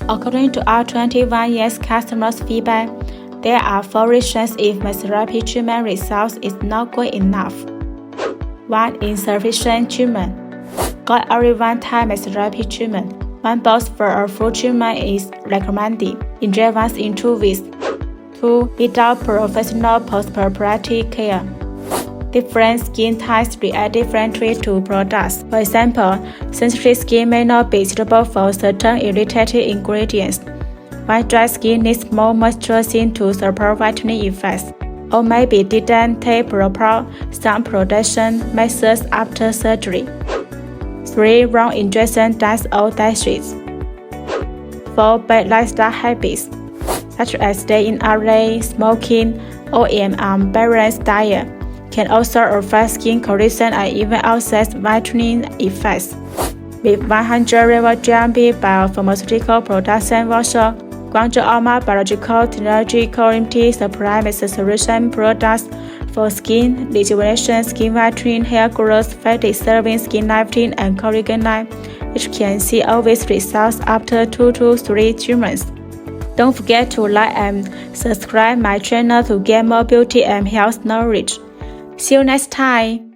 According to our 21 years customers' feedback, there are 4 reasons if mesotherapy treatment results is not good enough. 1. Insufficient treatment. Got only one-time mesotherapy treatment. One box for a full treatment is recommended. Inject once in 2 weeks. 2. Without professional post-operative care. Different skin types react differently to products. For example, sensitive skin may not be suitable for certain irritating ingredients, while dry skin needs more moisturizing to support whitening effects, or maybe didn't take proper sun protection measures after surgery. 3. Wrong injection diets or dietary. 4. Bad lifestyle habits, such as staying up late, smoking, or an unbalanced diet, can also affect skin correction and even offset whitening effects. With 100 rival GMP biopharmaceutical production voucher, Guangzhou AOMA Biological Technology currently supplies solution products for skin rejuvenation, skin whitening, hair growth, fatigue serving, skin lifting, and collagen line, which can see obvious results after 2 to 3 treatments. Don't forget to like and subscribe my channel to get more beauty and health knowledge. See you next time!